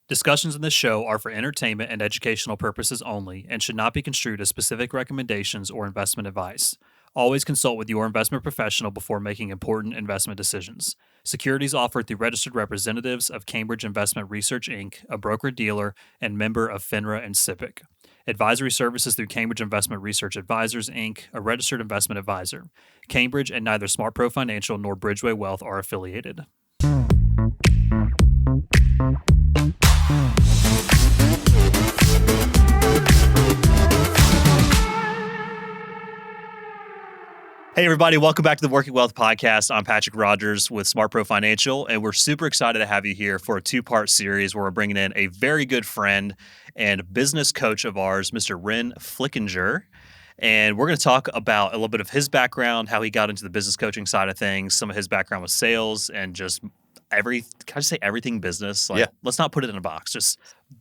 Discussions in this show are for entertainment and educational purposes only and should not be construed as specific recommendations or investment advice. Always consult with your investment professional before making important investment decisions. Securities offered through registered representatives of Cambridge Investment Research, Inc., a broker-dealer and member of FINRA and SIPC. Advisory services through Cambridge Investment Research Advisors, Inc., a registered investment advisor. Cambridge and neither SmartPro Financial nor Bridgeway Wealth are affiliated. Hey, everybody. Welcome back to the Working Wealth Podcast. I'm Patrick Rogers with SmartPro Financial, and we're super excited to have you here for a two-part series where we're bringing in a very good friend and business coach of ours, Mr. Ren Flickinger. And we're going to talk about a little bit of his background, how he got into the business coaching side of things, some of his background with sales, and just can I just say everything business? Let's not put it in a box, just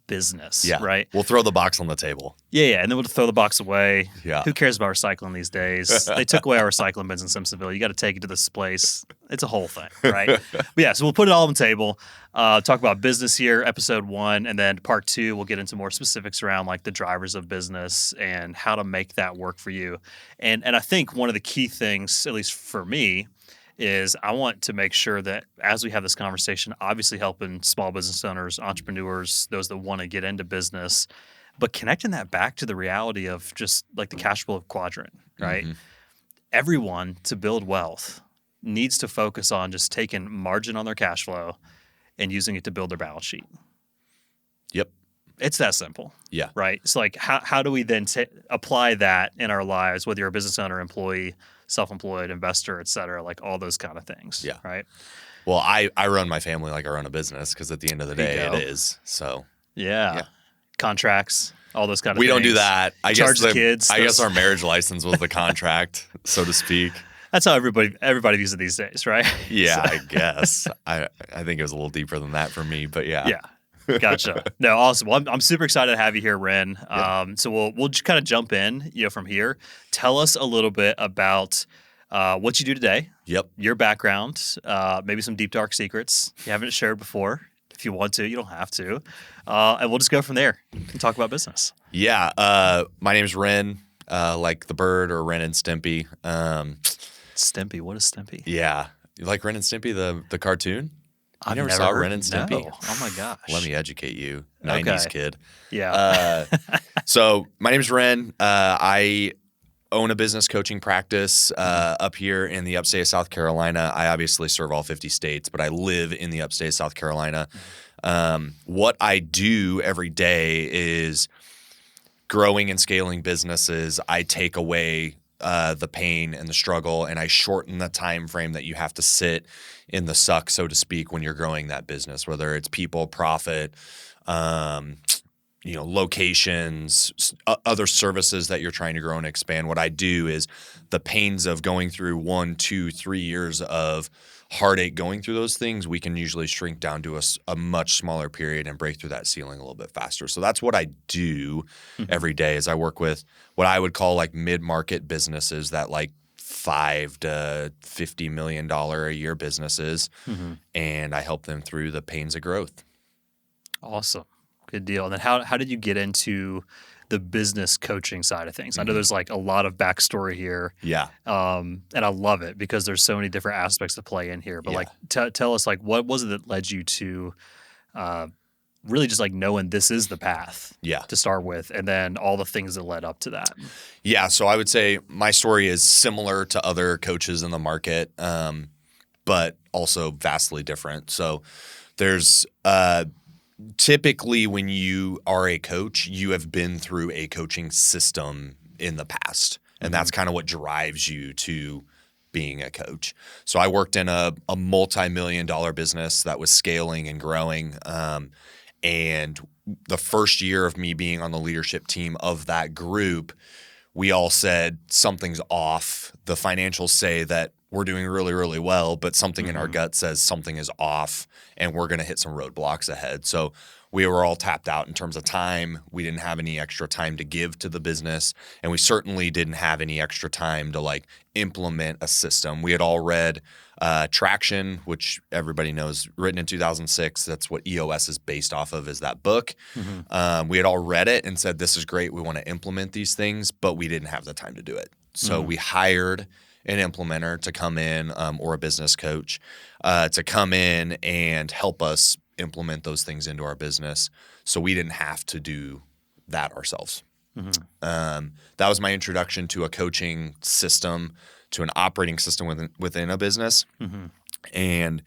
business, right? We'll throw the box on the table. Yeah, and then we'll throw the box away. Yeah. Who cares about recycling these days? They took away our recycling bins in Simpsonville. You got to take it to this place. It's a whole thing, right? But yeah, so we'll put it all on the table, talk about business here, episode 1, and then part 2, we'll get into more specifics around like the drivers of business and how to make that work for you. And I think one of the key things, at least for me, is I want to make sure that as we have this conversation, obviously helping small business owners, entrepreneurs, those that want to get into business, but connecting that back to the reality of just like the cash flow quadrant, right? Mm-hmm. Everyone to build wealth needs to focus on just taking margin on their cash flow and using it to build their balance sheet. Yep. It's that simple. Yeah. Right? It's like, how do we then apply that in our lives, whether you're a business owner, employee, self-employed, investor, et cetera, like all those kind of things. Yeah. Right. Well, I run my family like I run a business because at the end of the day, it is. So, yeah. Contracts, all those kind of things. We don't do that. Charge the kids. I guess our marriage license was the contract, so to speak. That's how everybody views it these days, right? Yeah, so. I guess. I think it was a little deeper than that for me, but yeah. Yeah. Gotcha. No, awesome. Well, I'm super excited to have you here, Ren. So we'll just kind of jump in, from here. Tell us a little bit about what you do today. Yep. Your background, maybe some deep, dark secrets you haven't shared before. If you want to, you don't have to. And we'll just go from there and talk about business. Yeah. My name is Ren, like the bird or Ren and Stimpy. Stimpy. What is Stimpy? Yeah. You like Ren and Stimpy, the cartoon? I never saw Ren and Stimpy? No. Oh my gosh. Let me educate you. 90s kid. Yeah. So my name's Ren. I own a business coaching practice up here in the upstate of South Carolina. I obviously serve all 50 states, but I live in the upstate of South Carolina. What I do every day is growing and scaling businesses. I take away the pain and the struggle, and I shorten the time frame that you have to sit in the suck, so to speak, when you're growing that business, whether it's people, profit, locations, other services that you're trying to grow and expand. What I do is the pains of going through 1, 2, 3 years of heartache going through those things, we can usually shrink down to a much smaller period and break through that ceiling a little bit faster. So that's what I do every day is I work with what I would call like mid-market businesses that like $5 to $50 million a year businesses, and I help them through the pains of growth. Awesome. Good deal. And then how did you get into the business coaching side of things? I know there's like a lot of backstory here. Yeah. And I love it because there's so many different aspects to play in here. But like tell us like what was it that led you to really just like knowing this is the path to start with, and then all the things that led up to that? Yeah. So I would say my story is similar to other coaches in the market, but also vastly different. So there's typically when you are a coach, you have been through a coaching system in the past, and that's kind of what drives you to being a coach. So I worked in a multi-million-dollar business that was scaling and growing, and the first year of me being on the leadership team of that group, we all said something's off. The financials say that we're doing really, really well, but something in our gut says something is off and we're going to hit some roadblocks ahead. So we were all tapped out in terms of time. We didn't have any extra time to give to the business, and we certainly didn't have any extra time to like implement a system. We had all read Traction, which everybody knows, written in 2006. That's what EOS is based off of, is that book. We had all read it and said, this is great. We want to implement these things, but we didn't have the time to do it. So we hired an implementer to come in, or a business coach to come in and help us implement those things into our business, so we didn't have to do that ourselves. That was my introduction to a coaching system, to an operating system within a business. And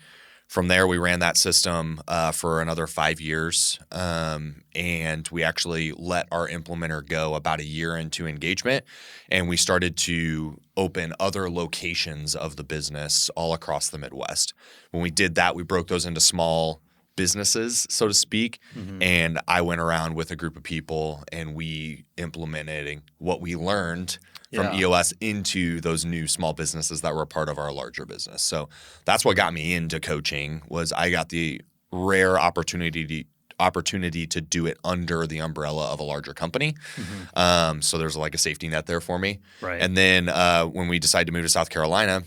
from there, we ran that system for another 5 years, and we actually let our implementer go about a year into engagement, and we started to open other locations of the business all across the Midwest. When we did that, we broke those into small businesses, so to speak, and I went around with a group of people, and we implemented what we learned from EOS into those new small businesses that were a part of our larger business. So that's what got me into coaching. Was I got the rare opportunity to do it under the umbrella of a larger company. So there's like a safety net there for me. Right. And then when we decided to move to South Carolina,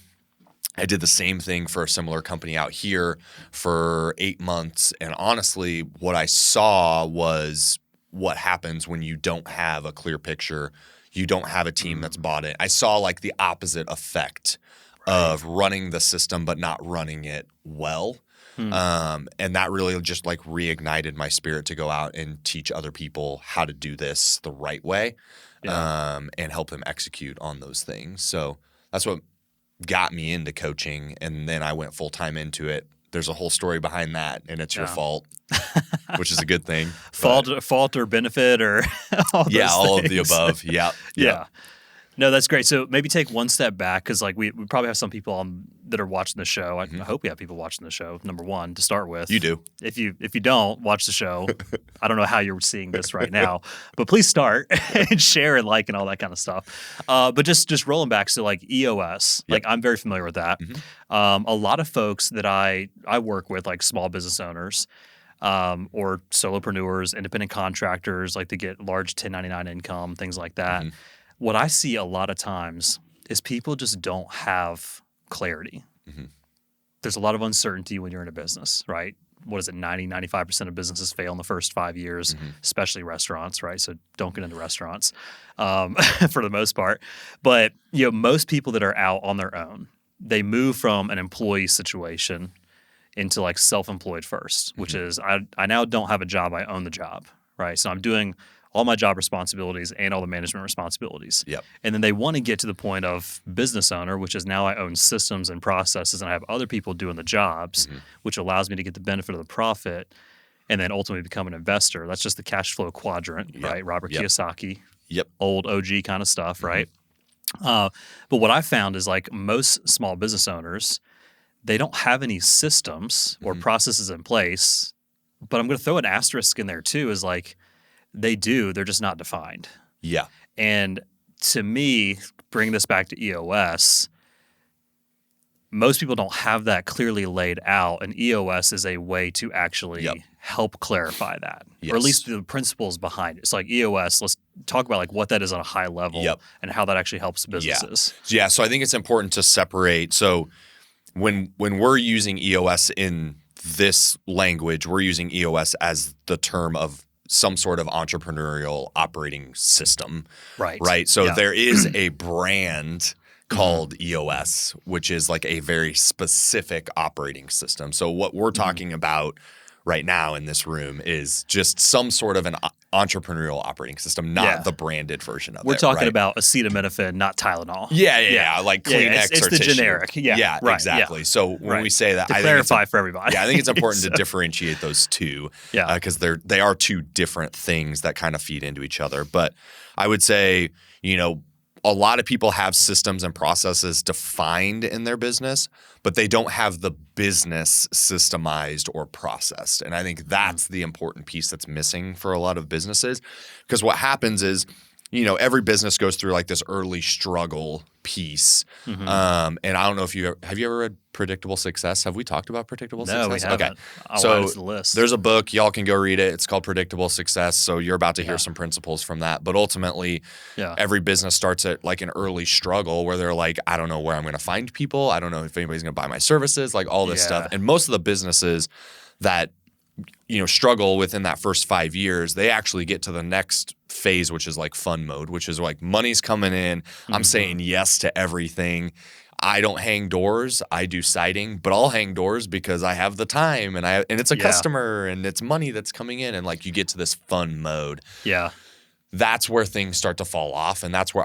I did the same thing for a similar company out here for 8 months. And honestly, what I saw was what happens when you don't have a clear picture. You don't have a team that's bought it. I saw like the opposite effect of running the system but not running it well. And that really just like reignited my spirit to go out and teach other people how to do this the right way, and help them execute on those things. So that's what got me into coaching, and then I went full-time into it. There's a whole story behind that, and it's your fault, which is a good thing. Fault or benefit or all of the above. Yeah. No, that's great. So maybe take one step back, because like we probably have some people on that are watching the show. I hope we have people watching the show, number one, to start with. You do. If you don't watch the show, I don't know how you're seeing this right now, but please start and share and like and all that kind of stuff. But just rolling back, so like EOS, like I'm very familiar with that. A lot of folks that I work with, like small business owners, or solopreneurs, independent contractors, like to get large 1099 income, things like that. What I see a lot of times is people just don't have clarity. There's a lot of uncertainty when you're in a business, right? What is it? 95% of businesses fail in the first 5 years, especially restaurants, right? So don't get into restaurants for the most part. But most people that are out on their own, they move from an employee situation into like self-employed first, which is I now don't have a job, I own the job, right? So I'm doing all my job responsibilities and all the management responsibilities. And then they want to get to the point of business owner, which is now I own systems and processes, and I have other people doing the jobs, which allows me to get the benefit of the profit, and then ultimately become an investor. That's just the cash flow quadrant, right? Robert Kiyosaki, old OG kind of stuff, right? But what I found is like most small business owners, they don't have any systems or processes in place. But I'm going to throw an asterisk in there too, is like, they're just not defined. And to me, bring this back to EOS, most people don't have that clearly laid out, and EOS is a way to actually help clarify that, or at least the principles behind it. It's like EOS, let's talk about like what that is on a high level and how that actually helps businesses. So I think it's important to separate. So when we're using EOS in this language, we're using EOS as the term of some sort of entrepreneurial operating system. Right. So there is a brand called EOS, which is like a very specific operating system. So what we're talking about right now in this room is just some sort of an entrepreneurial operating system, not the branded version of it. We're talking about acetaminophen, not Tylenol. Like Kleenex it's or the tissue. generic. Exactly. So when we say that, to clarify for everybody. I think it's important to differentiate those two, because they are two different things that kind of feed into each other. But I would say, a lot of people have systems and processes defined in their business, but they don't have the business systemized or processed. And I think that's the important piece that's missing for a lot of businesses, because what happens is every business goes through like this early struggle piece. Mm-hmm. And I don't know if have you ever read Predictable Success? Have we talked about Predictable Success? No, we haven't. Okay. I'll add it to the list. There's a book. Y'all can go read it. It's called Predictable Success. So you're about to hear some principles from that. But ultimately, every business starts at like an early struggle where they're like, I don't know where I'm going to find people. I don't know if anybody's going to buy my services, like all this stuff. And most of the businesses that struggle within that first 5 years, they actually get to the next phase, which is like fun mode, which is like money's coming in. I'm saying yes to everything. I don't hang doors. I do siding, but I'll hang doors because I have the time and it's a customer and it's money that's coming in, and like you get to this fun mode. Yeah. That's where things start to fall off, and that's where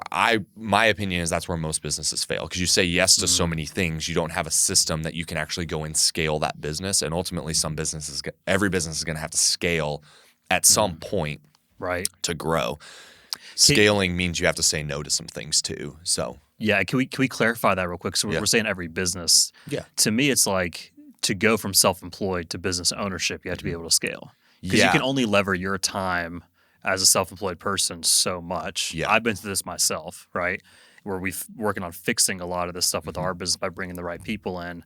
my opinion is that's where most businesses fail, because you say yes to so many things, you don't have a system that you can actually go and scale that business, and ultimately every business is going to have to scale at some point, right, to grow. Scaling means you have to say no to some things too. So yeah, can we clarify that real quick? So we're saying every business. Yeah, to me, it's like to go from self-employed to business ownership, you have to be able to scale, because you can only lever your time as a self-employed person so much. Yeah. I've been through this myself, right? Where we've working on fixing a lot of this stuff with our business by bringing the right people in.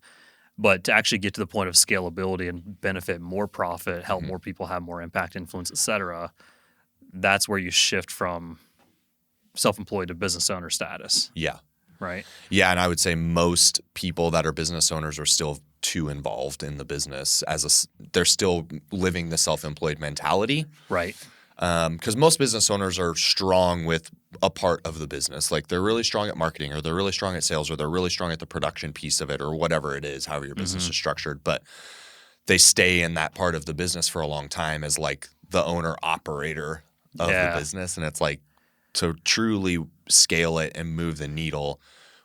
But to actually get to the point of scalability and benefit more profit, help more people have more impact, influence, et cetera, that's where you shift from self-employed to business owner status. Yeah. Right? Yeah, and I would say most people that are business owners are still too involved in the business. They're still living the self-employed mentality. Right. Because most business owners are strong with a part of the business. Like they're really strong at marketing, or they're really strong at sales, or they're really strong at the production piece of it, or whatever it is, however your business is structured. But they stay in that part of the business for a long time as like the owner operator of the business. And it's like, to truly scale it and move the needle,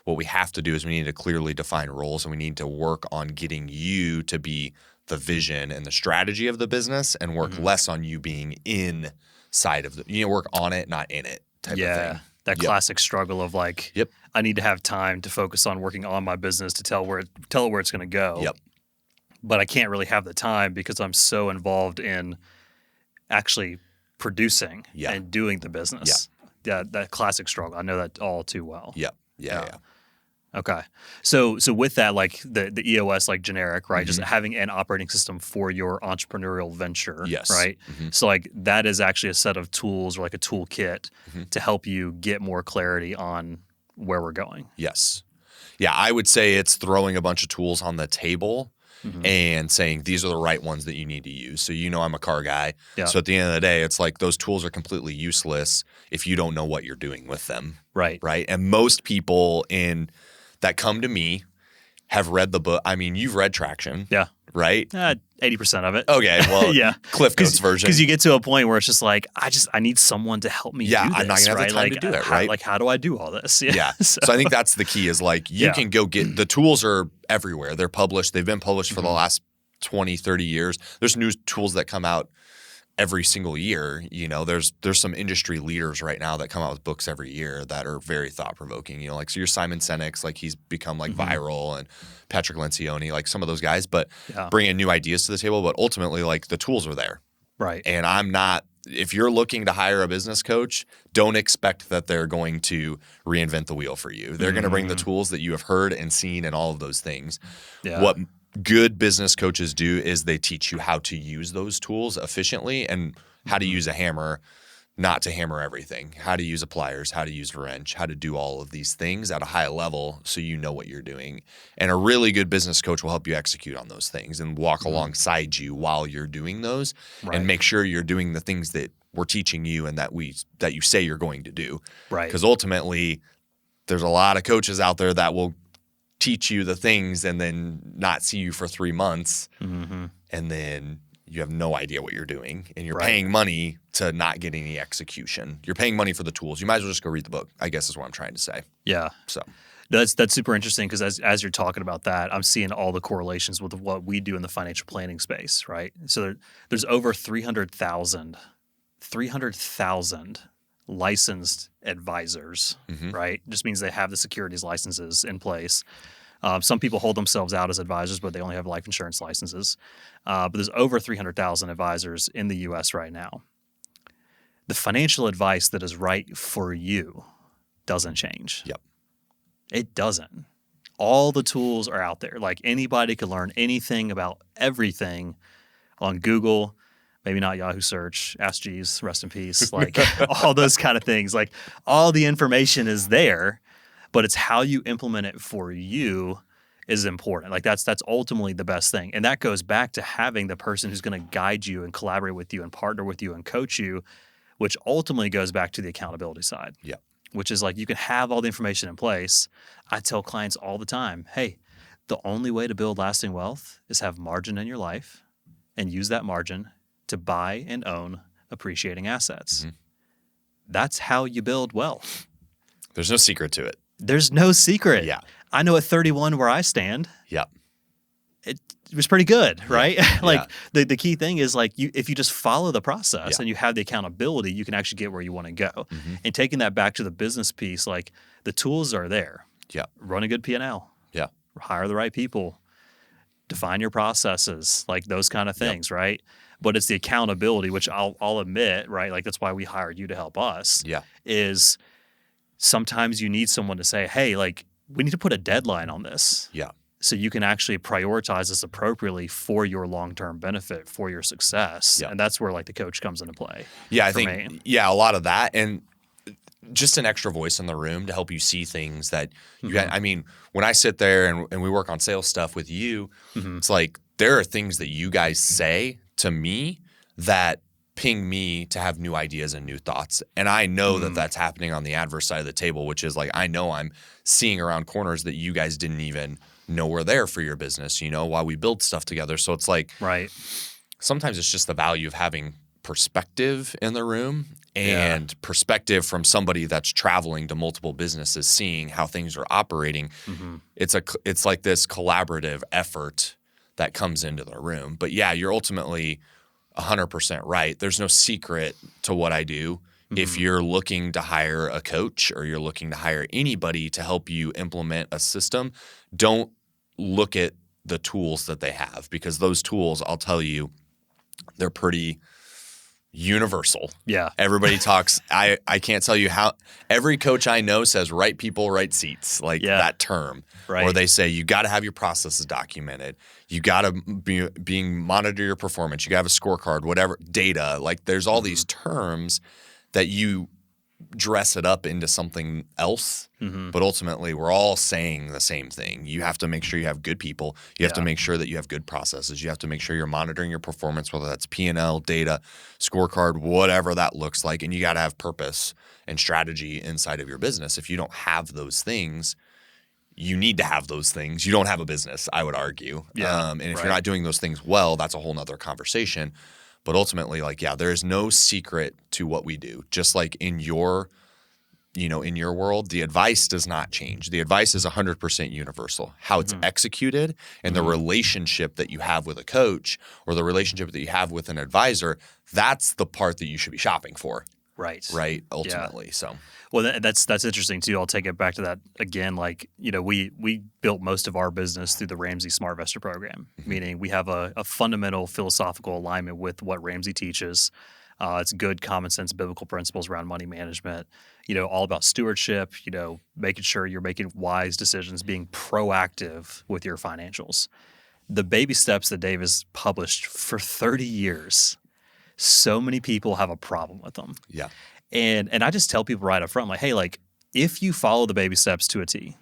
what we have to do is we need to clearly define roles, and we need to work on getting you to be the vision and the strategy of the business, and work less on you being inside of work on it, not in it type of thing. That classic struggle of like, I need to have time to focus on working on my business to tell it where it's going to go. Yep. But I can't really have the time because I'm so involved in actually producing and doing the business. Yeah, that classic struggle. I know that all too well. Yeah. Okay. So with that, like the EOS, like generic, right? Just having an operating system for your entrepreneurial venture. Yes. Right. So like that is actually a set of tools, or like a toolkit to help you get more clarity on where we're going. Yes. Yeah, I would say it's throwing a bunch of tools on the table and saying these are the right ones that you need to use. So I'm a car guy. Yeah. So at the end of the day, it's like those tools are completely useless if you don't know what you're doing with them. Right. Right. And most people that come to me have read the book. I mean, you've read Traction. Yeah. Right? 80% of it. Okay. Well, Cliff Notes version. Because you get to a point where it's just like, I need someone to help me do this. I'm not going to have the time to do it, right? Like, how do I do all this? Yeah. So I think that's the key, is like you can go get – the tools are everywhere. They're published. They've been published for the last 20, 30 years. There's new tools that come out every single year. There's some industry leaders right now that come out with books every year that are very thought-provoking. Like, so your Simon Sinek's, like he's become like viral, and Patrick Lencioni, like some of those guys, but bringing new ideas to the table. But ultimately, like the tools are there. Right. And I'm not – if you're looking to hire a business coach, don't expect that they're going to reinvent the wheel for you. They're going to bring the tools that you have heard and seen and all of those things. Yeah. What good business coaches do is they teach you how to use those tools efficiently, and how to use a hammer, not to hammer everything, how to use a pliers, how to use a wrench, how to do all of these things at a high level so you know what you're doing. And a really good business coach will help you execute on those things and walk alongside you while you're doing those, and make sure you're doing the things that we're teaching you and that you say you're going to do. Right. Because ultimately, there's a lot of coaches out there that will teach you the things and then not see you for 3 months, and then you have no idea what you're doing, and you're paying money to not get any execution. You're paying money for the tools. You might as well just go read the book, I guess is what I'm trying to say. Yeah. So that's super interesting, because as you're talking about that, I'm seeing all the correlations with what we do in the financial planning space, right? So there's over 300,000 licensed advisors, right? Just means they have the securities licenses in place. Some people hold themselves out as advisors, but they only have life insurance licenses. But there's over 300,000 advisors in the U.S. right now. the financial advice that is right for you doesn't change. Yep. It doesn't. All the tools are out there. Like anybody could learn anything about everything on Google, maybe not Yahoo search, Ask Jeeves, rest in peace, like all those kind of things. Like all the information is there, but it's how you implement it for you is important. Like that's ultimately the best thing. And that goes back to having the person who's going to guide you and collaborate with you and partner with you and coach you, which ultimately goes back to the accountability side. Yeah. Which is like you can have all the information in place. I tell clients all the time, hey, the only way to build lasting wealth is have margin in your life and use that margin to buy and own appreciating assets. Mm-hmm. That's how you build wealth. There's no secret to it. There's no secret. Yeah. I know at 31 where I stand. Yeah. It was pretty good, right? Yeah. Like the key thing is like if you just follow the process Yeah. and you have the accountability, you can actually get where you want to go. Mm-hmm. And taking that back to the business piece, like the tools are there. Yeah. Run a good P&L. Yeah. Hire the right people. Define your processes, like those kind of things, right? But it's the accountability, which I'll admit, right? Like that's why we hired you to help us. Yeah. Is sometimes you need someone to say, hey, like we need to put a deadline on this. Yeah. So you can actually prioritize this appropriately for your long-term benefit, for your success. Yeah. And that's where like the coach comes into play. Yeah, I for think me. a lot of that, and just an extra voice in the room to help you see things that you got. I mean, when I sit there and we work on sales stuff with you, it's like there are things that you guys say to me that ping me to have new ideas and new thoughts. And I know that that's happening on the adverse side of the table, which is like I know I'm seeing around corners that you guys didn't even know were there for your business, you know, while we build stuff together. So it's like sometimes it's just the value of having perspective in the room and perspective from somebody that's traveling to multiple businesses, seeing how things are operating. It's like this collaborative effort that comes into the room. But yeah, you're ultimately 100% right. There's no secret to what I do. If you're looking to hire a coach or you're looking to hire anybody to help you implement a system, don't look at the tools that they have, because those tools, I'll tell you, they're pretty universal. Yeah. Everybody talks. I can't tell you how every coach I know says right people, right seats, like that term. Right. Or they say you got to have your processes documented. You got to monitor your performance. You got to have a scorecard, whatever, data. Like there's all these terms that you dress it up into something else. But ultimately, we're all saying the same thing. You have to make sure you have good people. You have to make sure that you have good processes. You have to make sure you're monitoring your performance, whether that's P&L, data, scorecard, whatever that looks like. And you got to have purpose and strategy inside of your business. If you don't have those things, you need to have those things. You don't have a business, I would argue. And if you're not doing those things well, that's a whole nother conversation. But ultimately, like, there is no secret to what we do. Just like in your world, the advice does not change. The advice is 100% universal. How it's executed and the relationship that you have with a coach or the relationship that you have with an advisor, that's the part that you should be shopping for. Right. Ultimately. So. Well, that's interesting too. I'll take it back to that again. Like, we built most of our business through the Ramsey SmartVestor program, meaning we have a fundamental philosophical alignment with what Ramsey teaches. It's good common sense biblical principles around money management, all about stewardship, making sure you're making wise decisions, being proactive with your financials. The baby steps that Dave has published for 30 years, so many people have a problem with them. Yeah. And I just tell people right up front, like, hey, like if you follow the baby steps to a T,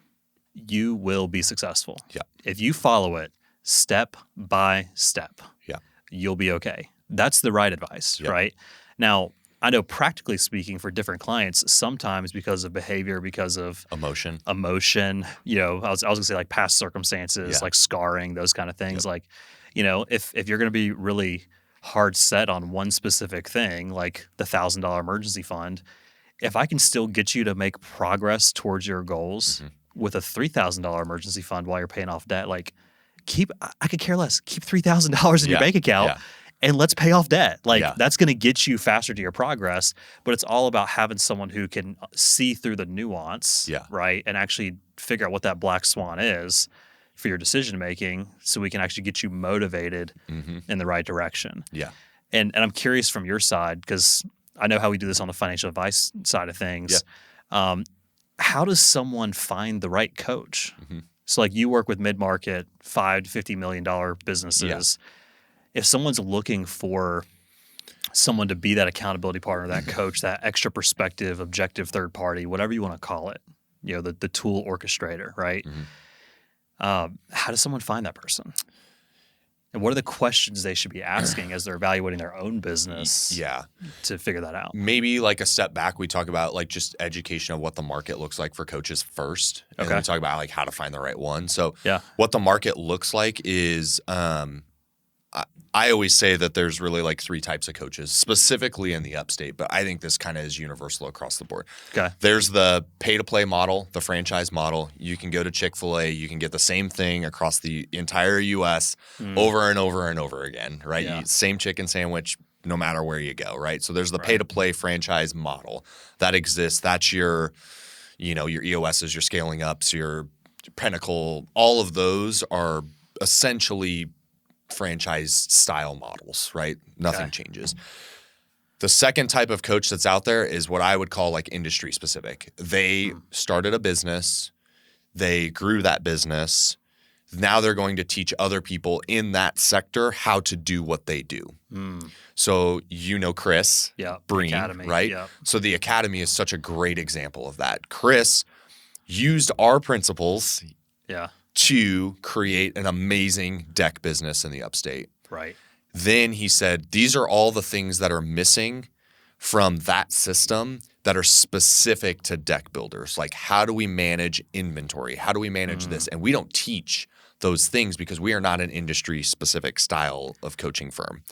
you will be successful. Yeah. If you follow it step by step, you'll be okay. That's the right advice, right? Now, I know practically speaking for different clients, sometimes because of behavior, because of emotion, I was going to say like past circumstances, like scarring, those kind of things. Like, if you're going to be really hard set on one specific thing, like the $1,000 emergency fund, if I can still get you to make progress towards your goals with a $3,000 emergency fund while you're paying off debt, like I could care less. Keep $3,000 in your bank account and let's pay off debt. Like that's going to get you faster to your progress, but it's all about having someone who can see through the nuance, right? And actually figure out what that black swan is for your decision making, so we can actually get you motivated in the right direction. Yeah. And I'm curious from your side, because I know how we do this on the financial advice side of things. How does someone find the right coach? So like you work with mid-market, $5 to $50 million businesses. If someone's looking for someone to be that accountability partner, that coach, that extra perspective, objective third party, whatever you want to call it, the tool orchestrator, right? How does someone find that person? And what are the questions they should be asking as they're evaluating their own business to figure that out? Maybe like a step back, we talk about like just education of what the market looks like for coaches first. And then we talk about like how to find the right one. So what the market looks like is I always say that there's really like 3 types of coaches, specifically in the upstate, but I think this kind of is universal across the board. There's the pay-to-play model, the franchise model. You can go to Chick-fil-A, you can get the same thing across the entire U.S. over and over and over again, right? Same chicken sandwich no matter where you go, right? So there's the pay-to-play franchise model that exists. That's your EOSs, your scaling ups, your Pinnacle. All of those are essentially franchise style models, right? Nothing changes. The second type of coach that's out there is what I would call like industry specific. They started a business, they grew that business. Now they're going to teach other people in that sector how to do what they do. So Chris Breen, Academy, right? So the Academy is such a great example of that. Chris used our principles to create an amazing deck business in the upstate. Then he said, these are all the things that are missing from that system that are specific to deck builders. Like, how do we manage inventory? How do we manage this? And we don't teach those things because we are not an industry specific style of coaching firm.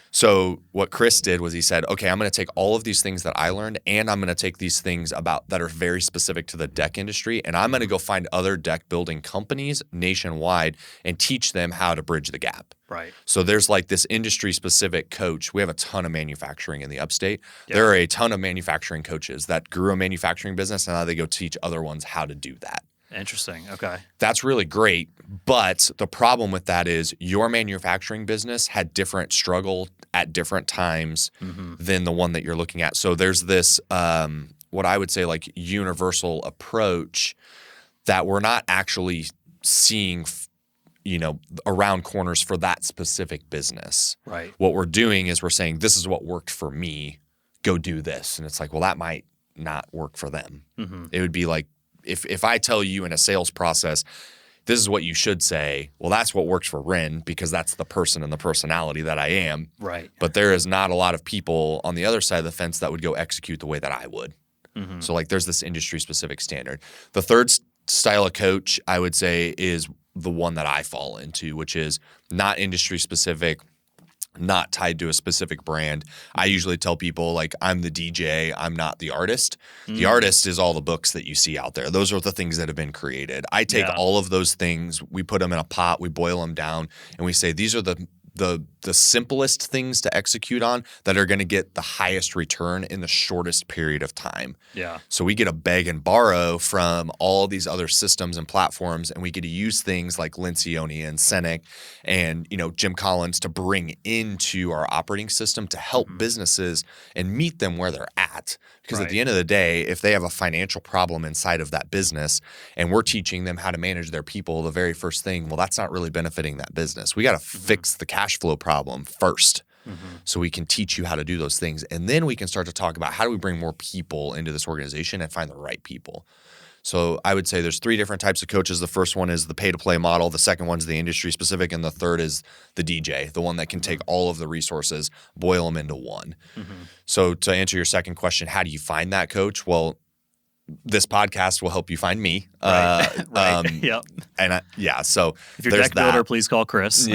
So what Chris did was he said, okay, I'm going to take all of these things that I learned and I'm going to take these things that are very specific to the deck industry and I'm going to go find other deck building companies nationwide and teach them how to bridge the gap. So there's like this industry specific coach. We have a ton of manufacturing in the upstate. There are a ton of manufacturing coaches that grew a manufacturing business and now they go teach other ones how to do that. Interesting. Okay. That's really great. But the problem with that is your manufacturing business had different struggle at different times than the one that you're looking at. So there's this, what I would say like universal approach that we're not actually seeing, around corners for that specific business. What we're doing is we're saying, this is what worked for me. Go do this. And it's like, well, that might not work for them. It would be like, if I tell you in a sales process, this is what you should say, well, that's what works for Ren because that's the person and the personality that I am. But there is not a lot of people on the other side of the fence that would go execute the way that I would. So like there's this industry specific standard. The third style of coach I would say is the one that I fall into, which is not industry specific, not tied to a specific brand. I usually tell people like I'm the DJ, I'm not the artist. The artist is all the books that you see out there. Those are the things that have been created. I take all of those things, we put them in a pot, we boil them down, and we say these are the simplest things to execute on that are going to get the highest return in the shortest period of time. So we get to beg and borrow from all these other systems and platforms, and we get to use things like Lencioni and Senec and Jim Collins to bring into our operating system to help businesses and meet them where they're at. Because at the end of the day, if they have a financial problem inside of that business and we're teaching them how to manage their people, the very first thing, well, that's not really benefiting that business. We got to fix the cash flow problem first so we can teach you how to do those things. And then we can start to talk about how do we bring more people into this organization and find the right people. So I would say there's 3 different types of coaches. The first one is the pay-to-play model. The second one's the industry specific. And the third is the DJ, the one that can take all of the resources, boil them into one. So to answer your second question, how do you find that coach? Well, this podcast will help you find me. And so if you're a deck builder, please call Chris.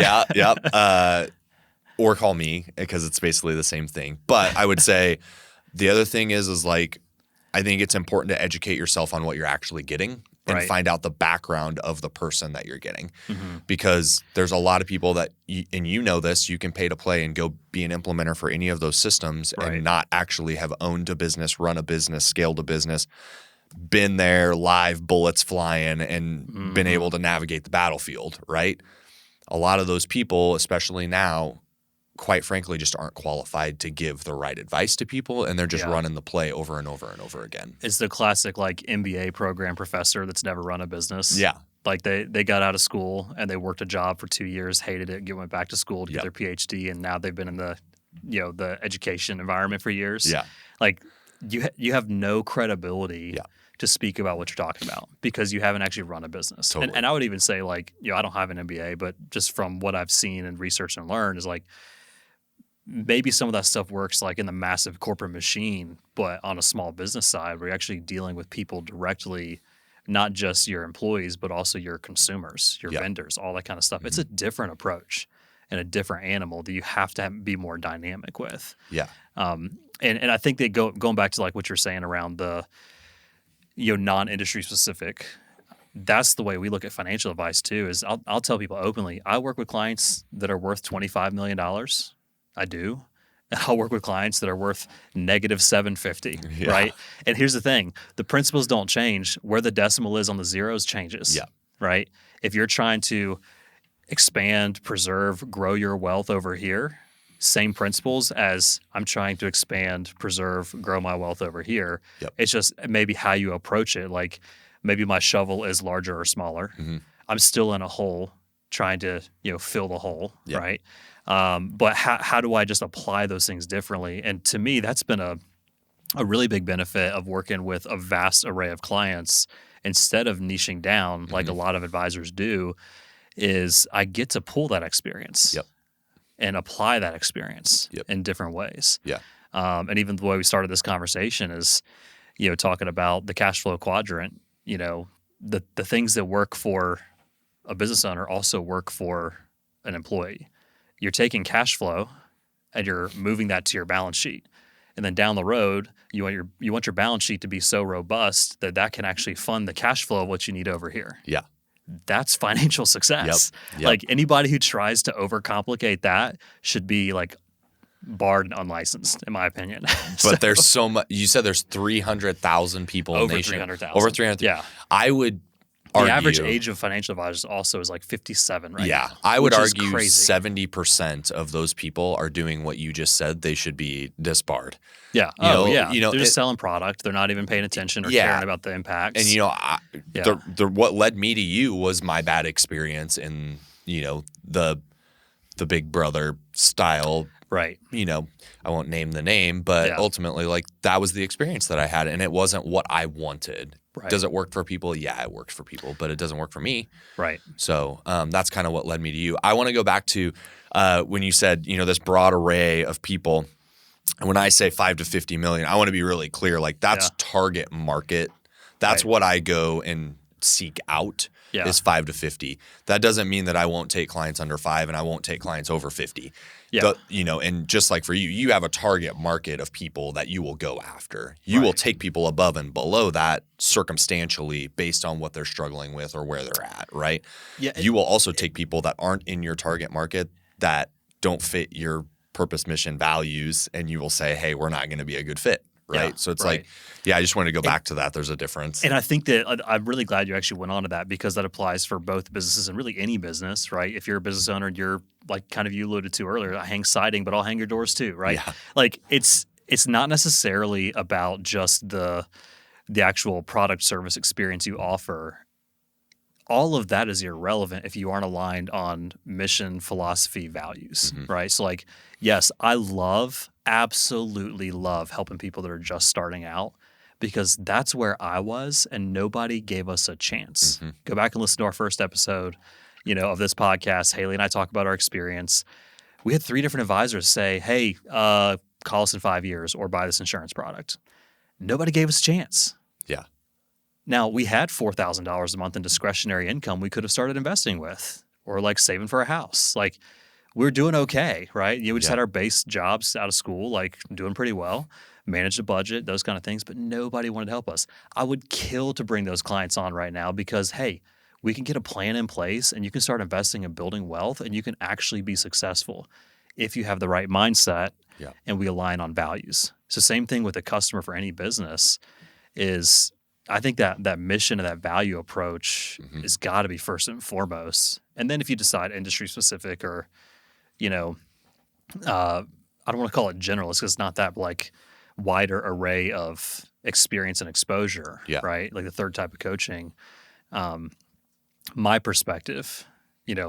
Or call me because it's basically the same thing. But I would say the other thing is like, I think it's important to educate yourself on what you're actually getting and find out the background of the person that you're getting. Because there's a lot of people that, and this, you can pay to play and go be an implementer for any of those systems and not actually have owned a business, run a business, scaled a business, been there, live bullets flying, and been able to navigate the battlefield, right? A lot of those people, especially now, quite frankly, just aren't qualified to give the right advice to people, and they're just running the play over and over and over again. It's the classic like MBA program professor that's never run a business. Yeah. Like they got out of school and they worked a job for 2 years, hated it, went back to school to get their PhD, and now they've been in the the education environment for years. Yeah. Like you have no credibility to speak about what you're talking about because you haven't actually run a business. Totally. And I would even say like, I don't have an MBA, but just from what I've seen and researched and learned is like maybe some of that stuff works like in the massive corporate machine, but on a small business side where you're actually dealing with people directly, not just your employees, but also your consumers, your vendors, all that kind of stuff. Mm-hmm. It's a different approach and a different animal that you have to be more dynamic with. Yeah. And I think that going back to like what you're saying around the non-industry specific, that's the way we look at financial advice too. Is I'll tell people openly, I work with clients that are worth $25 million. I do. And I'll work with clients that are worth negative $750, right? And here's the thing. The principles don't change. Where the decimal is on the zeros changes, right? If you're trying to expand, preserve, grow your wealth over here, same principles as I'm trying to expand, preserve, grow my wealth over here. Yep. It's just maybe how you approach it. Like maybe my shovel is larger or smaller. Mm-hmm. I'm still in a hole trying to, fill the hole, right? But how do I just apply those things differently? And to me, that's been a really big benefit of working with a vast array of clients instead of niching down like a lot of advisors do, is I get to pull that experience and apply that experience in different ways. Yeah. And even the way we started this conversation is, talking about the cash flow quadrant, the things that work for a business owner also work for an employee. You're taking cash flow and you're moving that to your balance sheet. And then down the road, you want your balance sheet to be so robust that can actually fund the cash flow of what you need over here. Yeah. That's financial success. Yep. Like anybody who tries to overcomplicate that should be like barred and unlicensed, in my opinion. But there's so much. You said there's 300,000 people in the nation. 300,000. Over 300,000. Yeah. I would argue, the average age of financial advisors also is like 57 right now. I would argue 70% of those people are doing what you just said. They should be disbarred. Yeah. They're just selling product. They're not even paying attention or caring about the impacts. And what led me to you was my bad experience in the Big Brother style. Right. I won't name the name, but ultimately, like that was the experience that I had, and it wasn't what I wanted. Right. Does it work for people? Yeah, it works for people, but it doesn't work for me. Right. So that's kind of what led me to you. I want to go back to when you said, this broad array of people. And when I say 5 to 50 million, I want to be really clear. Like that's target market. That's what I go and seek out is 5 to 50. That doesn't mean that I won't take clients under 5 and I won't take clients over 50. Yeah. And just like for you, you have a target market of people that you will go after. You will take people above and below that circumstantially based on what they're struggling with or where they're at, right? Yeah. You will also take people that aren't in your target market that don't fit your purpose, mission, values, and you will say, hey, we're not going to be a good fit. Right. Yeah, so it's like, I just wanted to go back to that. There's a difference. And I think that I'm really glad you actually went on to that because that applies for both businesses and really any business, right? If you're a business owner, you're like kind of you alluded to earlier, I hang siding, but I'll hang your doors too, right? Yeah. Like it's not necessarily about just the actual product service experience you offer. All of that is irrelevant if you aren't aligned on mission, philosophy, values, right? So like, yes, I absolutely love helping people that are just starting out because that's where I was and nobody gave us a chance. Go back and listen to our first episode, of this podcast. Haley and I talk about our experience. We had 3 different advisors say, hey, call us in 5 years or buy this insurance product. Nobody gave us a chance. Yeah. Now, we had $4,000 a month in discretionary income we could have started investing with or like saving for a house. Like we're doing okay, right? We just had our base jobs out of school, like doing pretty well, managed a budget, those kind of things, but nobody wanted to help us. I would kill to bring those clients on right now because, hey, we can get a plan in place and you can start investing and building wealth and you can actually be successful if you have the right mindset and we align on values. So same thing with the customer for any business is – I think that mission and that value approach has got to be first and foremost. And then if you decide industry specific or, I don't want to call it generalist because it's not that, but like wider array of experience and exposure, Yeah. right? Like the third type of coaching. My perspective,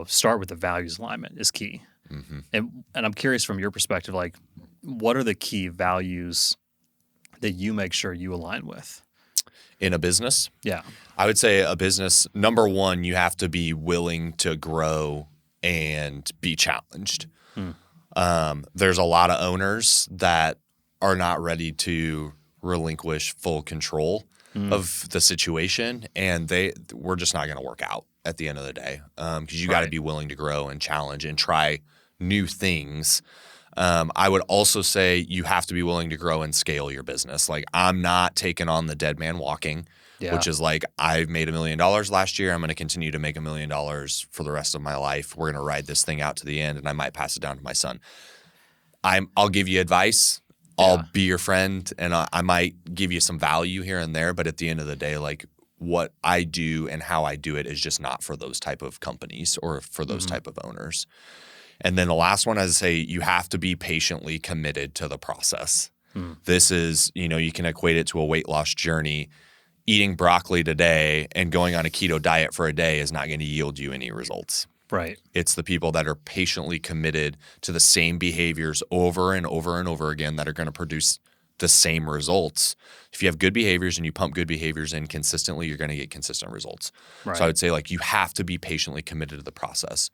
start with the values alignment is key. Mm-hmm. And I'm curious from your perspective, like what are the key values that you make sure you align with? In a business? Yeah. I would say a business, number one, you have to be willing to grow and be challenged. There's a lot of owners that are not ready to relinquish full control of the situation, and we're just not going to work out at the end of the day because you got to be willing to grow and challenge and try new things. I would also say you have to be willing to grow and scale your business. Like I'm not taking on the dead man walking, which is like I've made $1 million last year. I'm going to continue to make $1 million for the rest of my life. We're going to ride this thing out to the end, and I might pass it down to my son. I'll give you advice. I'll be your friend, and I might give you some value here and there. But at the end of the day, like what I do and how I do it is just not for those type of companies or for those type of owners. And then the last one, I say you have to be patiently committed to the process. This is, you can equate it to a weight loss journey. Eating broccoli today and going on a keto diet for a day is not going to yield you any results. Right. It's the people that are patiently committed to the same behaviors over and over and over again that are going to produce the same results. If you have good behaviors and you pump good behaviors in consistently, you're going to get consistent results. Right. So I would say like you have to be patiently committed to the process.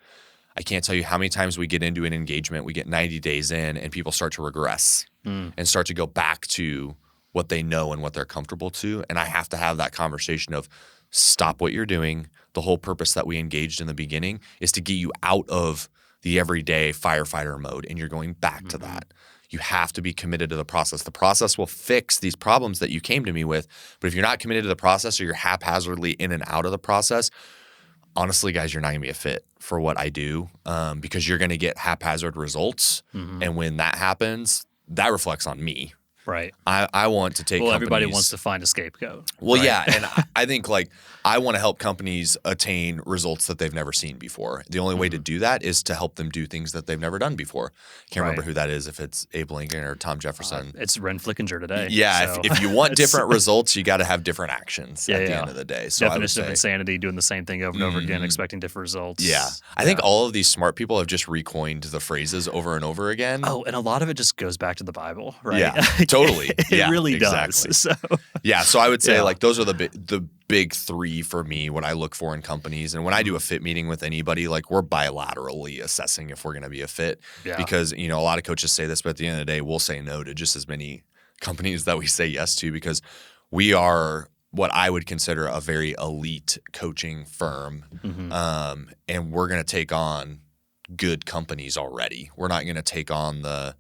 I can't tell you how many times we get into an engagement, we get 90 days in and people start to regress and start to go back to what they know and what they're comfortable to. And I have to have that conversation of stop what you're doing. The whole purpose that we engaged in the beginning is to get you out of the everyday firefighter mode, and you're going back to that. You have to be committed to the process. The process will fix these problems that you came to me with, but if you're not committed to the process or you're haphazardly in and out of the process, honestly, guys, you're not going to be a fit for what I do because you're going to get haphazard results. And when that happens, that reflects on me. Right. I want to take everybody wants to find a scapegoat. Well, right? yeah. And I think like I want to help companies attain results that they've never seen before. The only way to do that is to help them do things that they've never done before. Can't remember who that is, if it's Abe Lincoln or Tom Jefferson. It's Ren Flickinger today. Yeah. So. If you want different results, you got to have different actions at the end of the day. So definition of insanity, doing the same thing over and over again, expecting different results. Yeah. I think all of these smart people have just recoined the phrases over and over again. Oh, and a lot of it just goes back to the Bible, right? Yeah, totally. It really does. So. Yeah, so I would say like those are the big three for me, what I look for in companies. And when I do a fit meeting with anybody, like we're bilaterally assessing if we're going to be a fit. Yeah. Because, a lot of coaches say this, but at the end of the day, we'll say no to just as many companies that we say yes to because we are what I would consider a very elite coaching firm. And we're going to take on good companies already. We're not going to take on the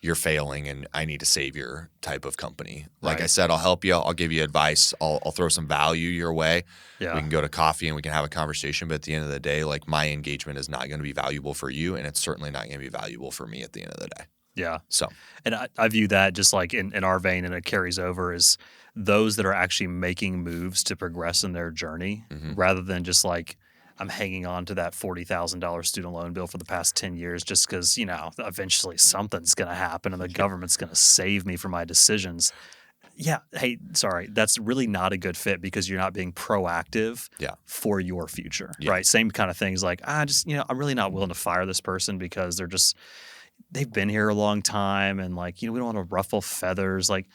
you're failing and I need a savior type of company. Like I said, I'll help you. I'll give you advice. I'll throw some value your way. Yeah. We can go to coffee and we can have a conversation. But at the end of the day, like my engagement is not going to be valuable for you. And it's certainly not going to be valuable for me at the end of the day. Yeah. So, and I view that just like in our vein, and it carries over, is those that are actually making moves to progress in their journey rather than just like, I'm hanging on to that $40,000 student loan bill for the past 10 years just because, eventually something's going to happen and the government's going to save me from my decisions. Yeah. Hey, sorry. That's really not a good fit because you're not being proactive for your future, right? Same kind of things like, I'm really not willing to fire this person because they've been here a long time and we don't want to ruffle feathers. Like,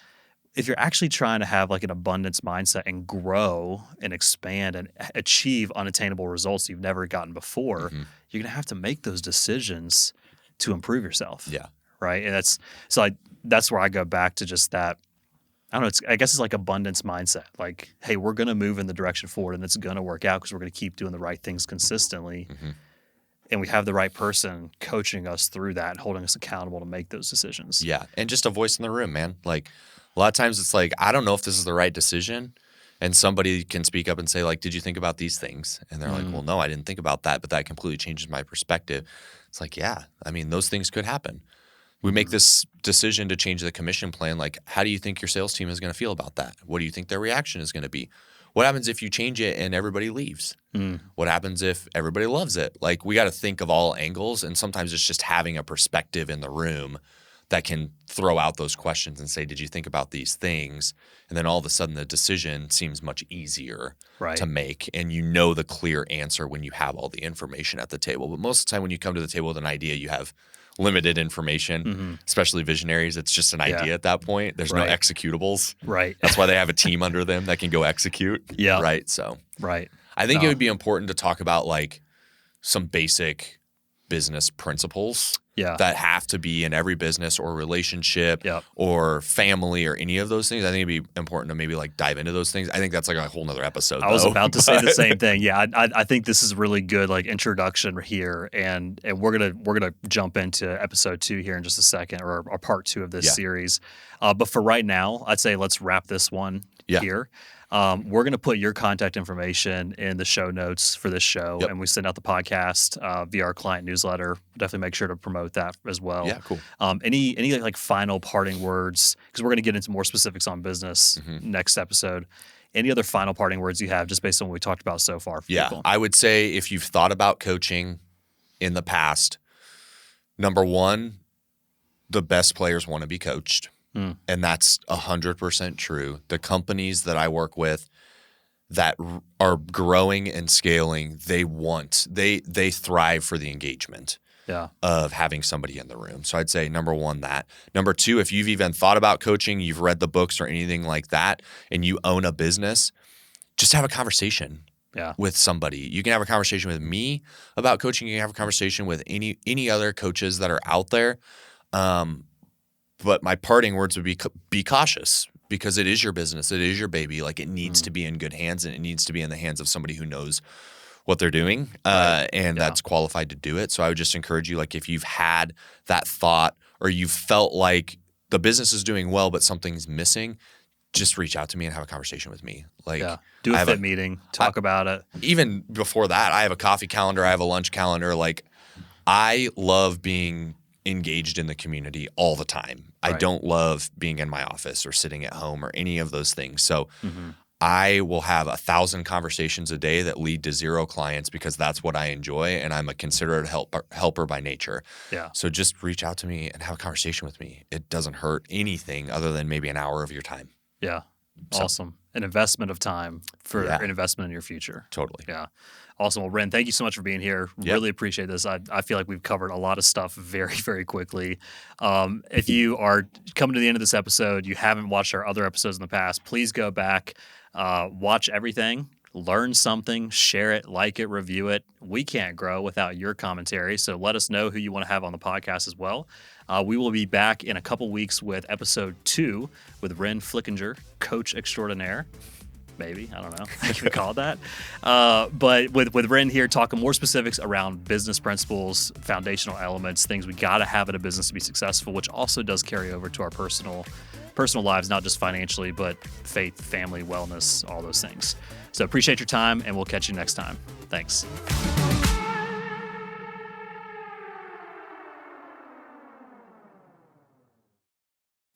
if you're actually trying to have like an abundance mindset and grow and expand and achieve unattainable results you've never gotten before, you're going to have to make those decisions to improve yourself. Yeah. Right. And that's where I go back to just that. I don't know. I guess it's like abundance mindset. Like, hey, we're going to move in the direction forward and it's going to work out because we're going to keep doing the right things consistently. And we have the right person coaching us through that and holding us accountable to make those decisions. Yeah. And just a voice in the room, man. Like, a lot of times it's like, I don't know if this is the right decision. And somebody can speak up and say, like, did you think about these things? And they're like, well, no, I didn't think about that, but that completely changes my perspective. It's like, yeah, I mean, those things could happen. We make this decision to change the commission plan. Like, how do you think your sales team is going to feel about that? What do you think their reaction is going to be? What happens if you change it and everybody leaves? What happens if everybody loves it? Like, we got to think of all angles, and sometimes it's just having a perspective in the room that can throw out those questions and say, did you think about these things? And then all of a sudden the decision seems much easier to make, and you know the clear answer when you have all the information at the table. But most of the time when you come to the table with an idea, you have limited information, especially visionaries. It's just an idea at that point. There's no executables. That's why they have a team under them that can go execute. Right. So I think it would be important to talk about like some basic business principles that have to be in every business or relationship or family or any of those things. I think it'd be important to maybe like dive into those things. I think that's like a whole nother episode. I was about to say the same thing. Yeah, I think this is really good like introduction here, and we're gonna jump into episode 2 here in just a second, or part 2 of this series. But for right now, I'd say let's wrap this one here. We're going to put your contact information in the show notes for this show, and we send out the podcast via our client newsletter. Definitely make sure to promote that as well. Yeah, cool. Any like final parting words, because we're going to get into more specifics on business next episode. Any other final parting words you have just based on what we talked about so far for people? I would say if you've thought about coaching in the past, number one, the best players want to be coached. And that's 100% true. The companies that I work with that are growing and scaling, they thrive for the engagement of having somebody in the room. So I'd say number one, that. Number two, if you've even thought about coaching, you've read the books or anything like that, and you own a business, just have a conversation with somebody. You can have a conversation with me about coaching. You can have a conversation with any other coaches that are out there. But my parting words would be cautious, because it is your business. It is your baby. Like, it needs to be in good hands, and it needs to be in the hands of somebody who knows what they're doing and that's qualified to do it. So I would just encourage you, like, if you've had that thought or you felt like the business is doing well but something's missing, just reach out to me and have a conversation with me. Like, do a fit meeting, talk about it. Even before that, I have a coffee calendar. I have a lunch calendar. Like, I love being engaged in the community all the time. I don't love being in my office or sitting at home or any of those things. So I will have 1,000 conversations a day that lead to 0 clients, because that's what I enjoy, and I'm a considerate helper by nature. So just reach out to me and have a conversation with me. It doesn't hurt anything other than maybe an hour of your time. Awesome. An investment of time for an investment in your future. Totally. Awesome. Well, Ren, thank you so much for being here. Really appreciate this. I feel like we've covered a lot of stuff very, very quickly. If you are coming to the end of this episode, you haven't watched our other episodes in the past, please go back, watch everything, learn something, share it, like it, review it. We can't grow without your commentary, so let us know who you want to have on the podcast as well. We will be back in a couple weeks with episode 2 with Ren Flickinger, coach extraordinaire. Maybe. I don't know. I can call it that. But with Ren here, talking more specifics around business principles, foundational elements, things we got to have in a business to be successful, which also does carry over to our personal lives, not just financially, but faith, family, wellness, all those things. So appreciate your time, and we'll catch you next time. Thanks.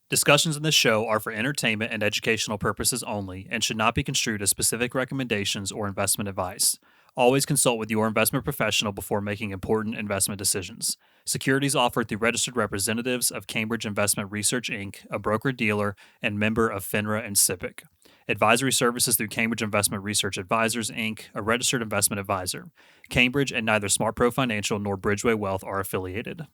Discussions in this show are for entertainment and educational purposes only and should not be construed as specific recommendations or investment advice. Always consult with your investment professional before making important investment decisions. Securities offered through registered representatives of Cambridge Investment Research, Inc., a broker-dealer and member of FINRA and SIPC. Advisory services through Cambridge Investment Research Advisors, Inc., a registered investment advisor. Cambridge and neither SmartPro Financial nor Bridgeway Wealth are affiliated.